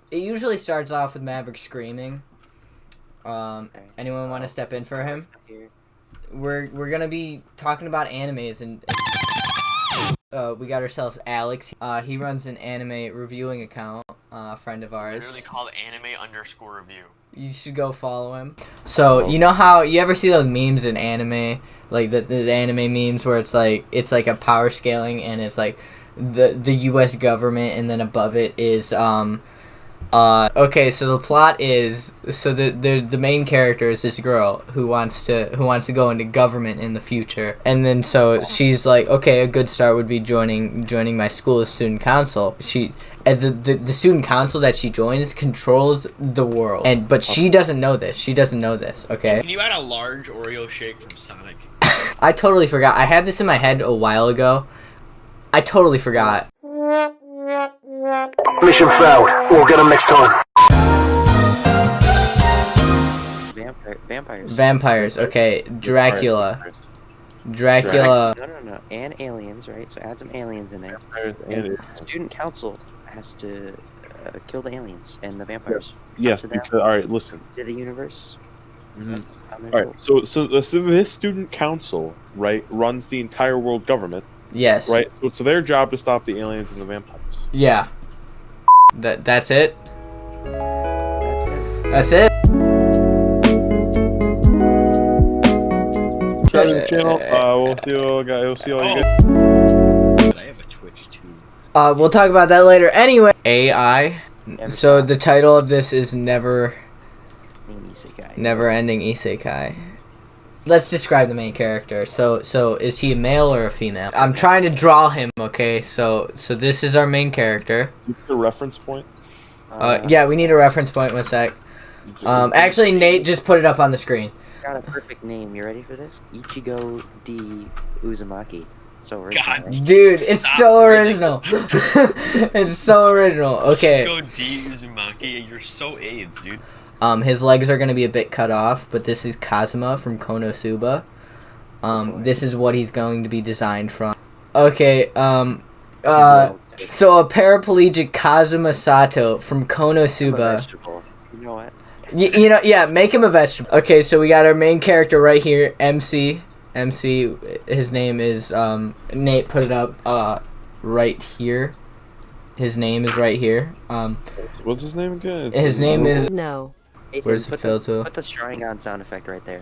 It usually starts off with Maverick screaming. Okay. Anyone want to step in for him? Here. We're gonna be talking about animes and we got ourselves Alex. He runs an anime reviewing account. Friend of ours. Literally called anime_review. You should go follow him. So you know how you ever see those memes in anime, like the anime memes where it's like a power scaling and it's like the U.S. government and then above it is okay, so the plot is the main character is this girl who wants to go into government in the future, and then so she's like, okay, a good start would be joining my school's student council. The student council that she joins controls the world, but she doesn't know this. Okay. Can you add a large Oreo shake from Sonic? I totally forgot. I had this in my head a while ago. I totally forgot. Mission failed. We'll get him next time. Vampires. Okay, Dracula. No. And aliens, right? So add some aliens in there. And the student council has to kill the aliens and the vampires. Yes, because, alright, listen. To the universe. Alright, so this student council, right, runs the entire world government. Yes. Right? So it's their job to stop the aliens and the vampires. Yeah. That's it? That's it. Subscribe to the channel. We'll see all you guys. I have a Twitch too. We'll talk about that later. Anyway, AI. So the title of this is Never Ending Isekai. Let's describe the main character. So is he a male or a female? I'm trying to draw him, okay? So this is our main character. The reference point? Yeah, we need a reference point. 1 sec. Actually, Nate just put it up on the screen. Got a perfect name. You ready for this? Ichigo D Uzumaki. So original. God, right? Dude, it's so original. It's so original. Okay. Go D Uzumaki, you're so AIDS, dude. His legs are gonna be a bit cut off, but this is Kazuma from Konosuba. This is what he's going to be designed from. Okay, so a paraplegic Kazuma Sato from Konosuba. You know what? You know, yeah, make him a vegetable. Okay, so we got our main character right here, MC. His name is, Nate put it up, right here. His name is right here. What's his name again? His name is... No. Where's the filter? Put the Sharingan sound effect right there.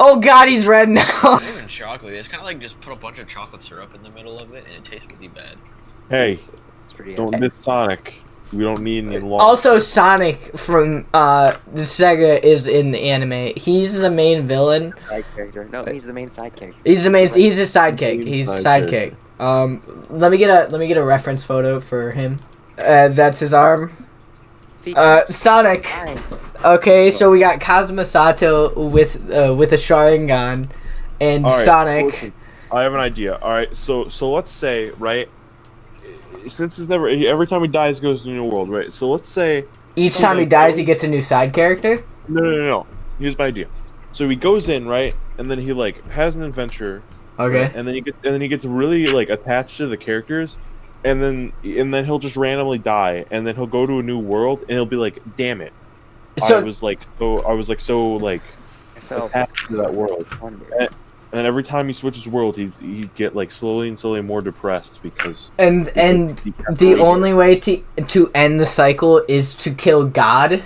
Oh god, he's red now. It's not even chocolate. It's kind of like just put a bunch of chocolate syrup in the middle of it, and it tastes really bad. Hey, It's pretty. don't miss Sonic. We don't need any long. Also, Sonic from the Sega is in the anime. He's the main villain. Side character. No, he's the main side character. He's the main. He's a sidekick. He's a sidekick. Let me get a reference photo for him. That's his arm. Sonic. Okay, so we got Kazuma Sato with a Sharingan, and All right, Sonic. so listen, I have an idea. All right, so let's say, right, since it's every time he dies goes to a new world, right? So let's say Each time he dies, he gets a new side character. No. Here's my idea. So he goes in, right, and then he like has an adventure. Okay. Right? And then he gets really like attached to the characters, and then he'll just randomly die, and then he'll go to a new world, and he'll be like, "Damn it! So I was so attached to that world." And then every time he switches world, he get like slowly more depressed because. And the only way to end the cycle is to kill God.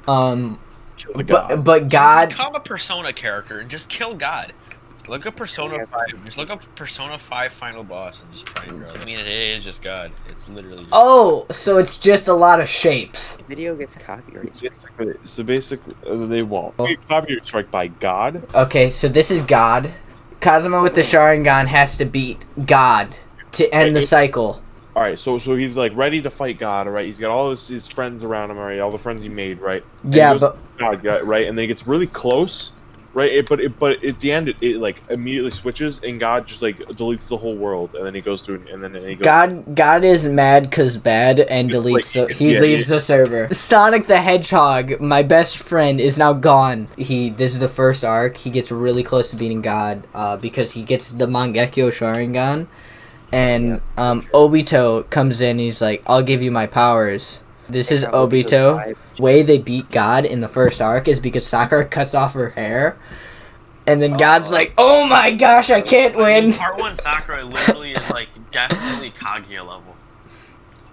But God. Become a Persona character and just kill God. Look up Persona 5. Just look up Persona 5 Final Boss and just try and grow. I mean, it is just God. It's literally just Oh, so it's just a lot of shapes. The video gets copyright. So basically, they won't. Get copyright strike by God. Okay, so this is God. Kazuma with the Sharingan has to beat God to end the cycle. All right, so he's like ready to fight God, right? He's got all his friends around him, right? All the friends he made, right? And Yeah, he goes to God, right? And then he gets really close, right? But at the end, it like immediately switches, and God just like deletes the whole world, and then he goes through, and then he goes. God is mad 'cause bad and deletes leaves the server. Sonic the Hedgehog, my best friend, is now gone. This is the first arc. He gets really close to beating God, because he gets the Mangekyo Sharingan, and Obito comes in. He's like, "I'll give you my powers." This is Obito. Way they beat God in the first arc is because Sakura cuts off her hair, and then God's like, "Oh my gosh, I can't win." Part 1 Sakura literally is like definitely Kaguya level.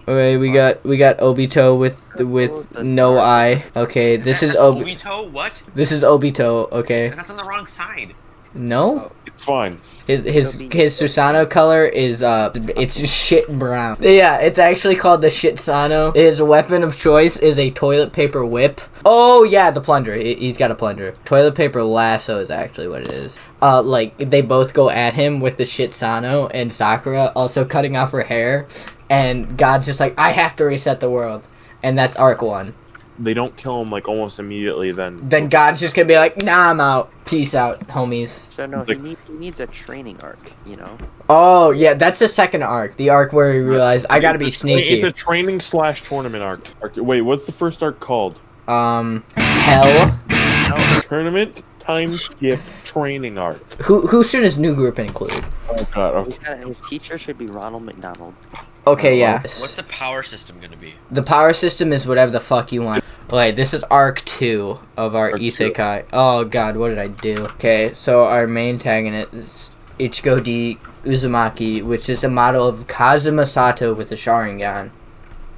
Okay, we got Obito with no eye. Okay, this is Obito. What? This is Obito. Okay, That's on the wrong side. no. It's fine. His Susanoo color is it's just shit brown. Yeah, it's actually called the Shitsano. His weapon of choice is a toilet paper whip. Oh yeah, the plunger. He's got a plunger. Toilet paper lasso is actually what it is. Like they both go at him with the Shitsano, and Sakura also cutting off her hair, and God's just like, I have to reset the world, and that's arc 1. They don't kill him like almost immediately. Then God's just gonna be like, nah, I'm out. Peace out, homies. So no, he needs a training arc, you know? Oh, yeah, that's the second arc. The arc where he realized, I gotta be sneaky. It's a training / tournament arc. Wait, what's the first arc called? Hell. Tournament time skip training arc. Who should his new group include? Oh god, okay. His teacher should be Ronald McDonald. Okay, yeah. What's the power system gonna be? The power system is whatever the fuck you want. Okay, this is arc 2 of our Isekai. Oh god, what did I do? Okay, so our main antagonist is Ichigo D Uzumaki, which is a model of Kazuma Sato with a Sharingan.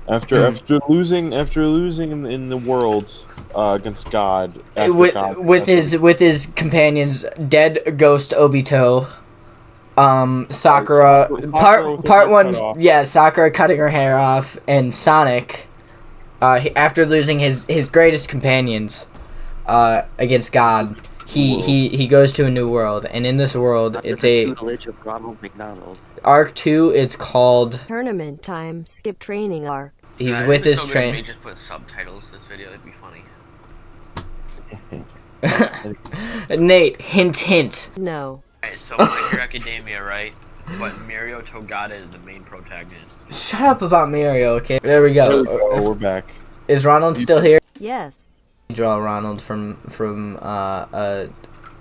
After losing in the world against God, with his companions, dead ghost Obito. Sakura part 1, yeah, Sakura cutting her hair off, and Sonic, after losing his greatest companions, against God, he goes to a new world, and in this world, it's a tutelage of Ronald McDonald. Arc 2. It's called Tournament Time Skip Training Arc. He's with his train. Maybe just put subtitles this video. That'd be funny. Nate, hint. No. Alright, so My Hero Academia, right? But Mirio Togata is the main protagonist. Shut up about Mirio, okay? There we go. We're back. Is Ronald still here? Yes. Draw Ronald from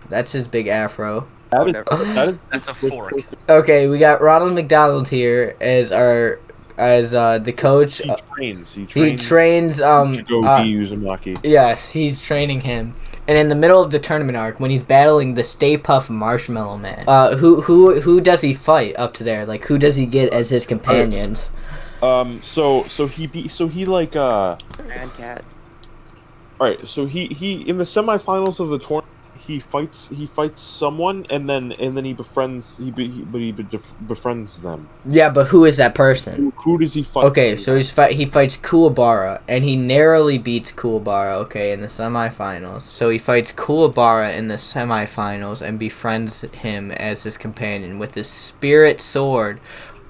that's his big afro. That's a fork. Okay, we got Ronald McDonald here as the coach. He trains Uzumaki. Yes, he's training him. And in the middle of the tournament arc, when he's battling the Stay Puft Marshmallow Man, who does he fight up to there? Like, who does he get as his companions? So he like Mad Cat. Alright, so he in the semifinals of the tournament he fights someone and then he befriends befriends them. Yeah, but who is that person? Who does he fight? Okay, so he fights Kuwabara, and he narrowly beats Kuwabara, okay, in the semifinals. So he fights Kuwabara in the semifinals and befriends him as his companion with his spirit sword.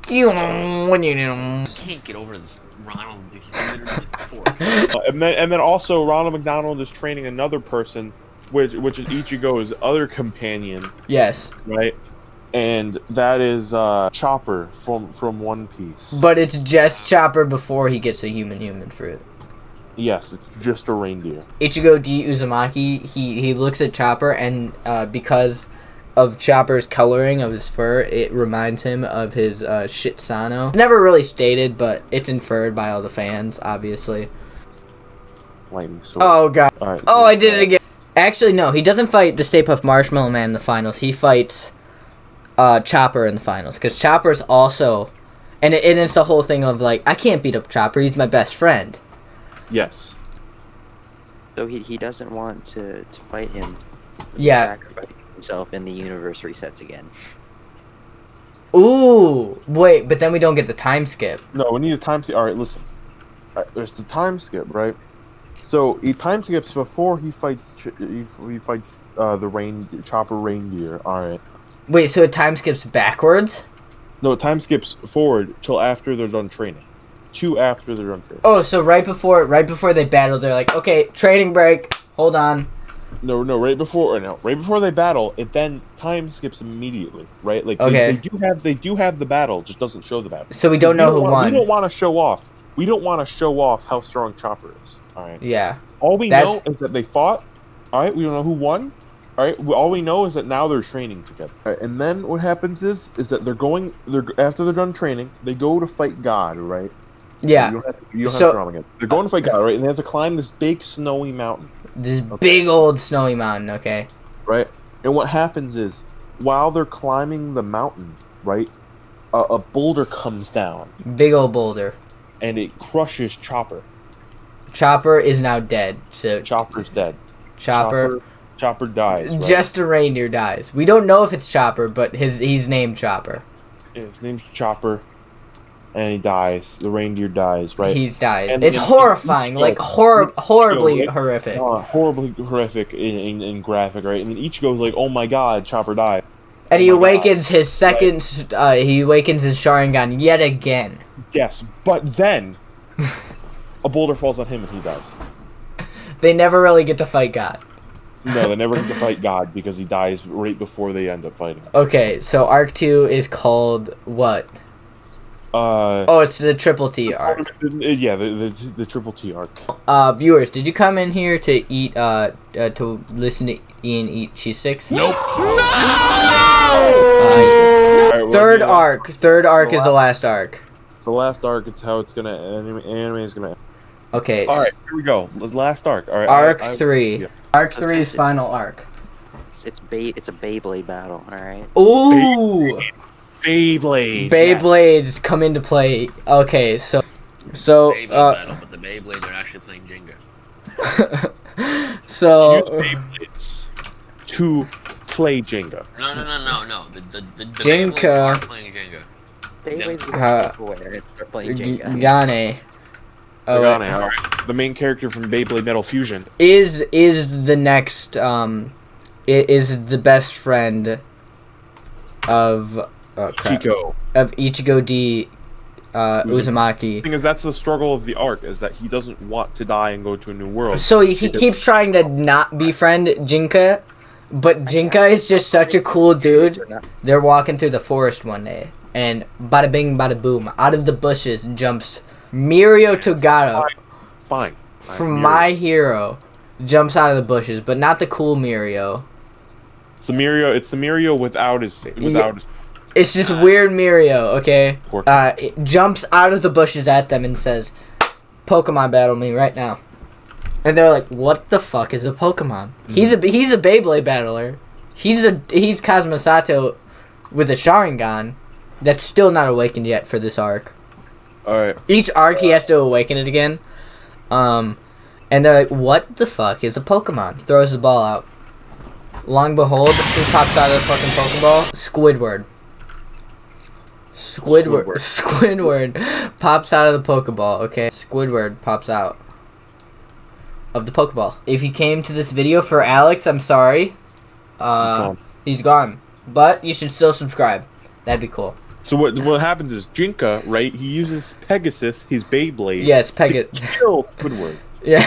You can't get over this Ronald. He's literally just a fork. And then also Ronald McDonald is training another person, which is Ichigo's other companion. Yes. Right? And that is Chopper from One Piece. But it's just Chopper before he gets a human fruit. Yes, it's just a reindeer. Ichigo D Uzumaki, he looks at Chopper, and because of Chopper's coloring of his fur, it reminds him of his Shitsano. It's never really stated, but it's inferred by all the fans, obviously. Lightning sword. Oh god. Right, oh, I did it again. Actually, no, he doesn't fight the Stay Puft Marshmallow Man in the finals. He fights Chopper in the finals, because Chopper's also, and it's the whole thing of like, I can't beat up Chopper. He's my best friend. Yes. So he doesn't want to fight him. Yeah. Sacrifice himself, and the universe resets again. Ooh, wait, but then we don't get the time skip. No, we need a time skip. All right, listen. All right, there's the time skip, right? So he time skips before he fights. He fights the Chopper reindeer. All right. Wait, so it time skips backwards? No, it time skips forward till after they're done training. After they're done training. Oh, so right before they battle, they're like, okay, training break. Hold on. No, right before they battle, it then time skips immediately, right? Like okay. they do have the battle, just doesn't show the battle. So we don't know who won. We don't want to show off. We don't want to show off how strong Chopper is. All right. Yeah. All we know is that they fought. All right. We don't know who won, All right. All we know is that now they're training together. All right, and then what happens is that after they're done training, they go to fight God, right? Yeah. You don't have So- to draw them again. They're going to fight God, right? And they have to climb this big snowy mountain, This big old snowy mountain, okay? right? And what happens is, while they're climbing the mountain, right, a boulder comes down Big old boulder. and it crushes Chopper. Chopper is now dead. So Chopper's dead. Chopper Chopper dies. Right? just a reindeer dies. We don't know if it's Chopper, but he's named Chopper. Yeah, his name's Chopper, and he dies. The reindeer dies, right? He's died. And It's then- horrifying, like horribly Ichigo, horrific. Horribly horrific and graphic, right? And then Ichigo's like, "Oh my God, Chopper died." And he Oh my awakens his second. He awakens his Sharingan yet again. Yes, but then a boulder falls on him and he dies. They never really get to fight God. No, they never get to fight God because he dies right before they end up fighting. Okay, so Arc 2 is called what? Oh, it's the Triple T arc. Yeah, the Triple T arc. Viewers, did you come in here to eat? To listen to Ian eat cheese sticks? Nope. Alright, well, Third yeah, arc. Third arc is the last arc. The last arc. It's how it's gonna anime is gonna. Okay. All right, here we go. The last arc. All right. Arc 3. yeah. Arc So 3 is it's- final arc. It's a Beyblade battle. All right. Ooh! Beyblade. Beyblades come into play. Okay, so Beyblade battle, but the Beyblades are actually playing Jenga. so Use Beyblades to play Jenga. No. The Jenga. Beyblades are playing Jenga. Beyblades Uh, are self-aware. They're playing Jenga. Gane. Oh, Organe, all right. The main character from Beyblade Metal Fusion. is the next is the best friend of Chico. of Ichigo D Uzumaki. The thing is, that's the struggle of the arc, is that he doesn't want to die and go to a new world. So he keeps trying to not befriend Jinka, but Jinka is just such a cool dude. They're walking through the forest one day, and bada bing, bada boom, out of the bushes jumps Mirio Togata Fine. from My Hero. Jumps out of the bushes, but not the cool Mirio. It's the Mirio without his. It's just weird Mirio, okay? Pork. It jumps out of the bushes at them and says, Pokemon battle me right now. And they're like, what the fuck is a Pokemon? He's a Beyblade battler. He's Kazuma Sato with a Sharingan that's still not awakened yet for this arc. Alright. Each arc he has to awaken it again. And they're like, what the fuck is a Pokemon? Throws the ball out. Long behold, who pops out of the fucking Pokeball? Squidward. Squidward pops out of the Pokeball, okay? Squidward pops out of the Pokeball. If you came to this video for Alex, I'm sorry. He's gone. But you should still subscribe. That'd be cool. So what happens is Jinka, right? He uses Pegasus, his Beyblade. Yes, to kill Squidward. Yeah.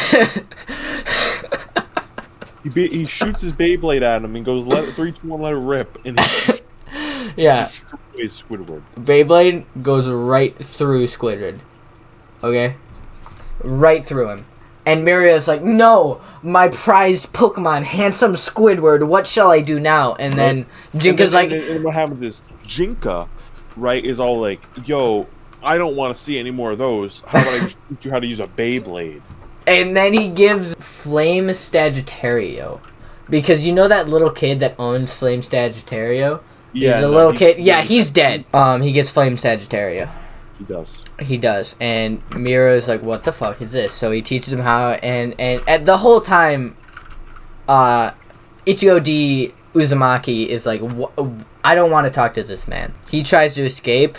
He shoots his Beyblade at him and goes, 3, 2, 1, let it rip, and he Yeah. destroys Squidward. Beyblade goes right through Squidward. Okay? Right through him. And Mirio's like, no, my prized Pokemon, handsome Squidward, what shall I do now? And then Jinka's like... And what happens is, Jinka, right, is all like, yo, I don't want to see any more of those. How about I just teach you how to use a Beyblade? And then he gives Flame Sagittario. Because you know that little kid that owns Flame Sagittario? Yeah, He's a little kid. Yeah, he's dead. He gets Flame Sagittario. He does. He does. And Miro's like, what the fuck is this? So he teaches him how, and at the whole time, Ichigo D Uzumaki is like, I don't want to talk to this man. He tries to escape,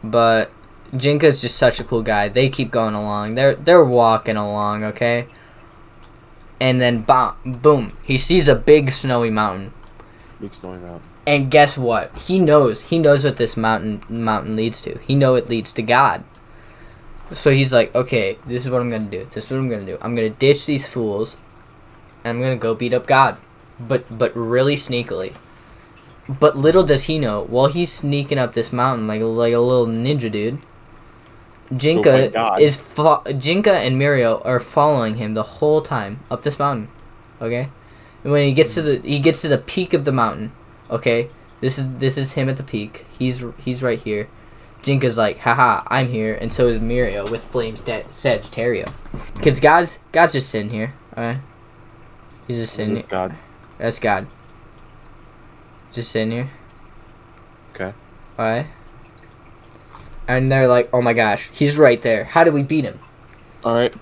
but Jinka's just such a cool guy. They keep going along. They're walking along, okay? And then boom, he sees a big snowy mountain. Big snowy mountain. And guess what? He knows what this mountain leads to. He know it leads to God. So he's like, okay, this is what I'm gonna do. I'm gonna ditch these fools, and I'm gonna go beat up God, but really sneakily. But little does he know, while he's sneaking up this mountain like a little ninja dude, Jinka and Mirio are following him the whole time up this mountain. Okay, When he gets to the peak of the mountain. Okay, this is him at the peak. He's right here. Jinka's like, haha, I'm here, and so is Mirio with Flame's Sagittario. Cause God's just sitting here. Alright. He's just sitting here. God. That's God. Just sitting here. Okay. Alright. And they're like, oh my gosh, he's right there. How do we beat him? Alright.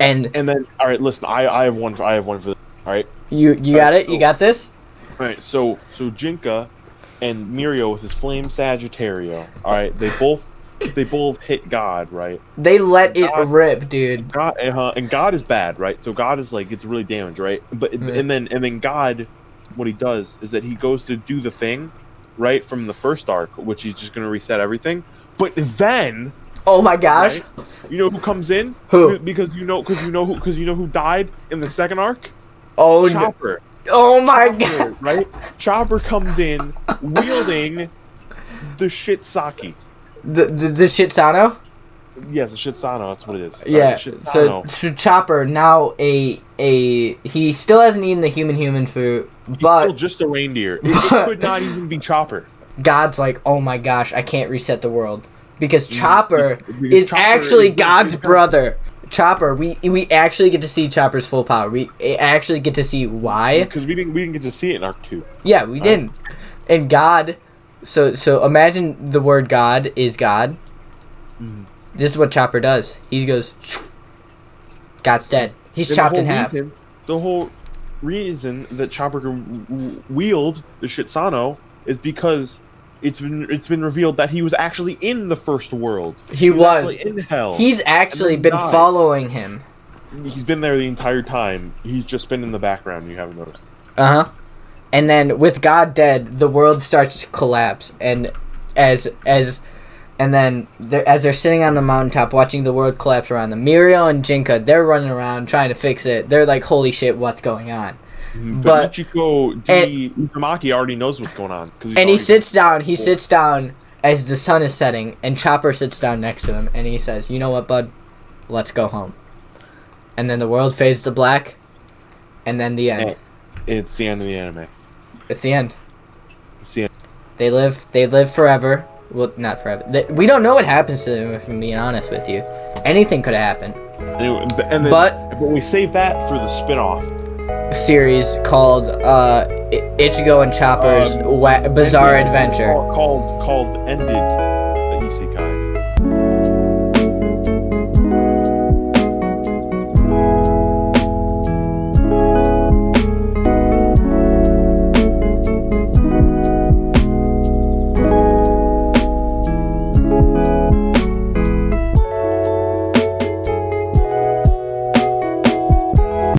And then, alright, listen, I have one for this. Alright? you got it? You got this? Alright, so Jinka and Mirio with his Flame Sagittario, alright, they both hit God, right? They let it rip, dude. God, and God is bad, right? So God is like, gets really damaged, right? But and then God, what he does is that he goes to do the thing, right, from the first arc, which he's just gonna reset everything. But then, oh my gosh, right, you know who comes in? Who? Because you know who died in the second arc? Oh, Chopper. Oh my Chopper, god! right? Chopper comes in wielding the Shitsaki. The Shitsano? Yes, the Shitsano. That's what it is. Yeah. Shitsano. So Chopper now he still hasn't eaten the human food, but He's still just a reindeer. It could not even be Chopper. God's like, oh my gosh, I can't reset the world because Chopper Because is Chopper actually is- God's brother. Chopper, we actually get to see Chopper's full power. We actually get to see why. Because we didn't get to see it in Arc 2. Yeah, we didn't. And God, so imagine the word God is God. Mhm. This is what Chopper does. He goes, God's dead. He's And chopped in half. The whole reason that Chopper can wield the Shitsano is because it's been revealed that he was actually in the first world. He was. Actually in hell. He's actually and been then died. following him. He's been there the entire time. He's just been in the background. You haven't noticed. Uh huh. And then with God dead, the world starts to collapse, and as they're sitting on the mountaintop watching the world collapse around them, Mirio and Jinka, they're running around trying to fix it. They're like, holy shit, what's going on? But Ichiko Uzumaki already knows what's going on. He sits down. He sits down as the sun is setting, and Chopper sits down next to him, and he says, "You know what, bud? Let's go home." And then the world fades to black, and then the end. It's the end of the anime. It's the end. It's the end. They live forever. Well, not forever. We don't know what happens to them, if I'm being honest with you. Anything could have happened. Anyway, but we save that for the spin-off. Series called Ichigo and Chopper's Bizarre Adventure. Called Ended the Isekai.